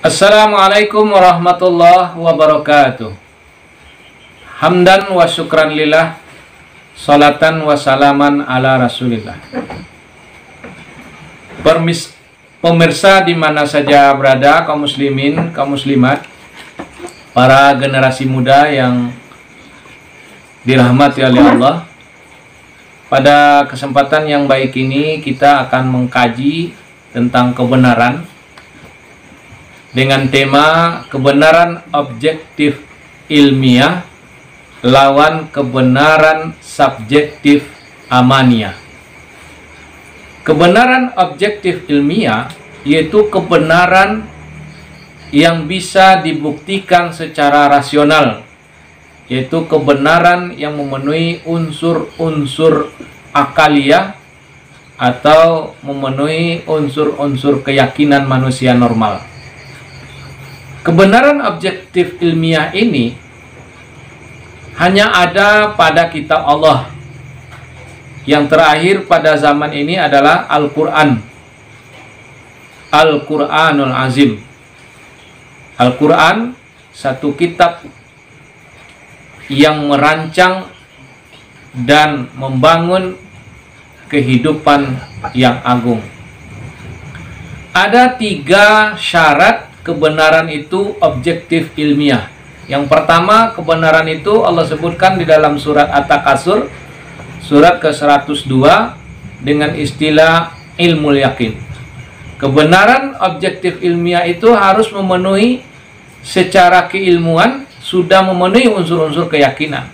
Assalamualaikum warahmatullahi wabarakatuh. Hamdan wa syukran lillah, salatan wa salaman ala rasulillah. Pemirsa di mana saja berada, kaum muslimin, kaum muslimat, para generasi muda yang dirahmati oleh Allah. Pada kesempatan yang baik ini kita akan mengkaji tentang kebenaran dengan tema kebenaran objektif ilmiah lawan kebenaran subjektif amaniah. Kebenaran objektif ilmiah yaitu kebenaran yang bisa dibuktikan secara rasional, yaitu kebenaran yang memenuhi unsur-unsur akaliah atau memenuhi unsur-unsur keyakinan manusia normal. Kebenaran objektif ilmiah ini hanya ada pada kitab Allah. Yang terakhir pada zaman ini adalah Al-Quran, Al-Quranul Azim. Al-Quran, satu kitab yang merancang dan membangun kehidupan yang agung. Ada 3 syarat kebenaran itu objektif ilmiah. Yang pertama, kebenaran itu Allah sebutkan di dalam surat At-Takasur, surat ke-102 dengan istilah ilmul yakin. Kebenaran objektif ilmiah itu harus memenuhi secara keilmuan, sudah memenuhi unsur-unsur keyakinan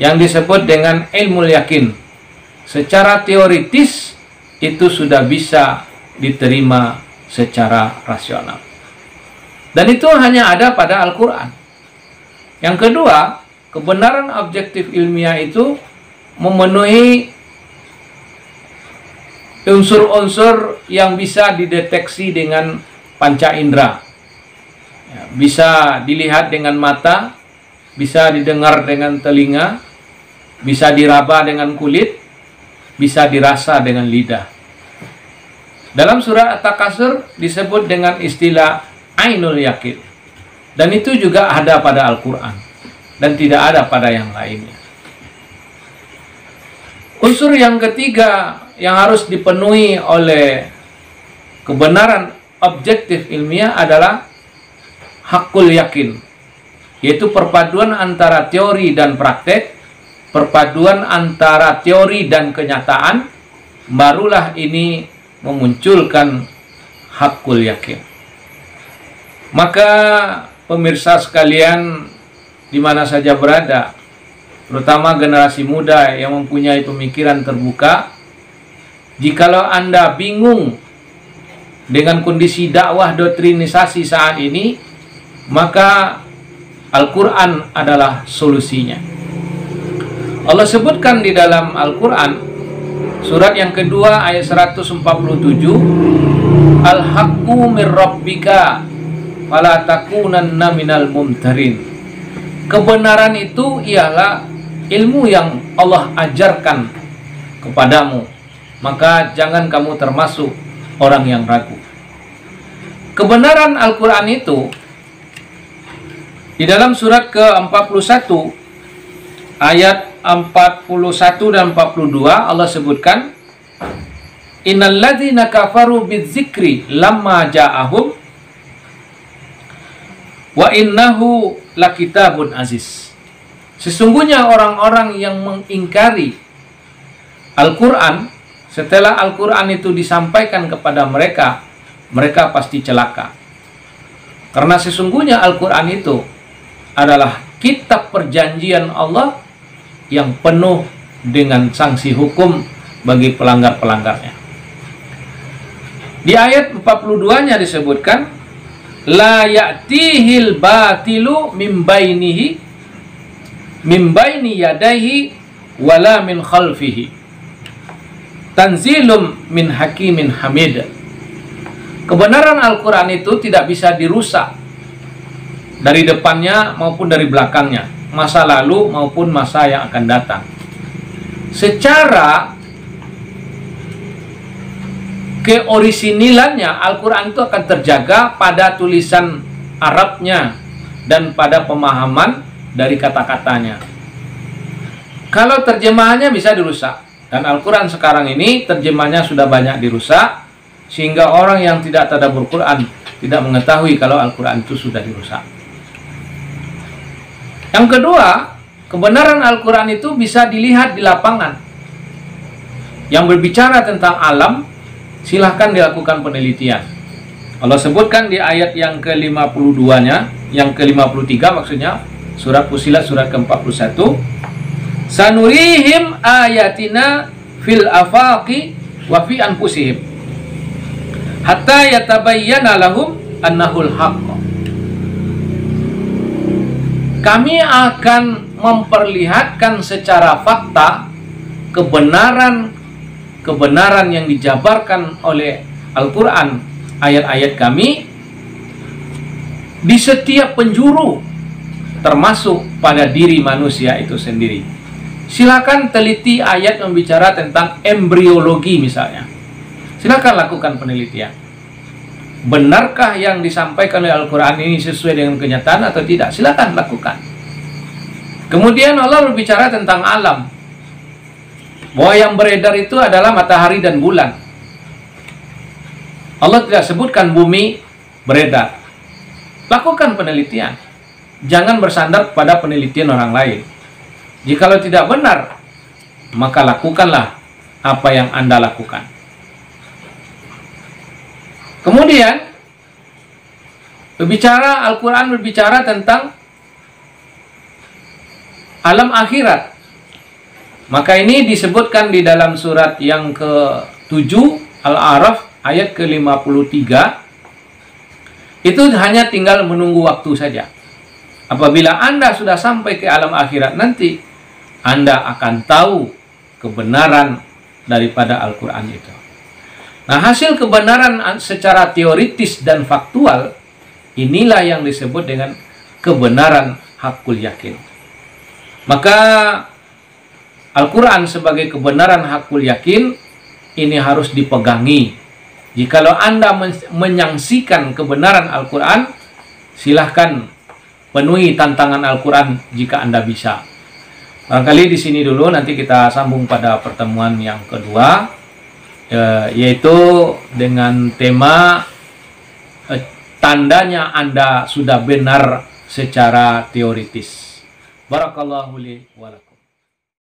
yang disebut dengan ilmul yakin. Secara teoritis itu sudah bisa diterima secara rasional. Dan itu hanya ada pada Al-Quran. Yang kedua, kebenaran objektif ilmiah itu memenuhi unsur-unsur yang bisa dideteksi dengan panca indera. Bisa dilihat dengan mata, bisa didengar dengan telinga, bisa diraba dengan kulit, bisa dirasa dengan lidah. Dalam surat At-Takasur disebut dengan istilah ainul yakin. Dan itu juga ada pada Al-Quran dan tidak ada pada yang lainnya. Unsur yang ketiga yang harus dipenuhi oleh kebenaran objektif ilmiah adalah hakul yakin, yaitu perpaduan antara teori dan praktek, perpaduan antara teori dan kenyataan, barulah ini memunculkan hakul yakin. Maka pemirsa sekalian di mana saja berada, terutama generasi muda yang mempunyai pemikiran terbuka, jikalau Anda bingung dengan kondisi dakwah doktrinisasi saat ini, maka Al-Quran adalah solusinya. Allah sebutkan di dalam Al-Quran, surat yang kedua ayat 147, Al-haqqu mir rabbika fala takunanna minal mumtarin. Kebenaran itu ialah ilmu yang Allah ajarkan kepadamu, maka jangan kamu termasuk orang yang ragu. Kebenaran Al-Quran itu di dalam surat ke-41 ayat 41 dan 42 Allah sebutkan, innal ladzina kafaru bidzikri lamma ja'ahum wa innahu lakitabun aziz. Sesungguhnya orang-orang yang mengingkari Al-Quran setelah Al-Quran itu disampaikan kepada mereka, mereka pasti celaka. Karena sesungguhnya Al-Quran itu adalah kitab perjanjian Allah yang penuh dengan sanksi hukum bagi pelanggar-pelanggarnya. Di ayat 42-nya disebutkan, la ya'tihil batilu min baini yadaihi wala min khalfihi tanzilum min hakimin hamid. Kebenaran Al-Quran itu tidak bisa dirusak dari depannya maupun dari belakangnya, masa lalu maupun masa yang akan datang. Secara keorisinilannya Al-Quran itu akan terjaga pada tulisan Arabnya dan pada pemahaman dari kata-katanya. Kalau terjemahannya bisa dirusak, dan Al-Quran sekarang ini terjemahnya sudah banyak dirusak, sehingga orang yang tidak tadabbur Quran tidak mengetahui kalau Al-Quran itu sudah dirusak. Yang kedua, kebenaran Al-Quran itu bisa dilihat di lapangan. Yang berbicara tentang alam, silahkan dilakukan penelitian. Allah sebutkan di ayat yang ke-52-nya, yang ke-53 maksudnya, surat Fussilat surat ke-41, sanurihim ayatina fil afaqi wa fi anfusihim hatta yatabayyana lahum annahul haqq. Kami akan memperlihatkan secara fakta kebenaran yang dijabarkan oleh Al-Quran, ayat-ayat kami di setiap penjuru, termasuk pada diri manusia itu sendiri. Silakan teliti ayat yang bicara tentang embriologi misalnya. Silakan lakukan penelitian. Benarkah yang disampaikan oleh Al-Quran ini sesuai dengan kenyataan atau tidak? Silakan lakukan. Kemudian Allah berbicara tentang alam, bahwa yang beredar itu adalah matahari dan bulan. Allah tidak sebutkan bumi beredar. Lakukan penelitian. Jangan bersandar pada penelitian orang lain. Jikalau tidak benar, maka lakukanlah apa yang Anda lakukan. Kemudian, Al-Quran berbicara tentang alam akhirat. Maka ini disebutkan di dalam surat yang ke-7 Al-A'raf ayat ke-53. Itu hanya tinggal menunggu waktu saja. Apabila Anda sudah sampai ke alam akhirat nanti, Anda akan tahu kebenaran daripada Al-Quran itu. Nah, hasil kebenaran secara teoritis dan faktual, inilah yang disebut dengan kebenaran hakul yakin. Maka Al-Quran sebagai kebenaran hakul yakin ini harus dipegangi. Jikalau Anda menyaksikan kebenaran Al-Quran, silahkan penuhi tantangan Al-Quran jika Anda bisa. Barangkali di sini dulu, nanti kita sambung pada pertemuan yang kedua, yaitu dengan tema tandanya Anda sudah benar secara teoritis. Barakallahu li wa lakum.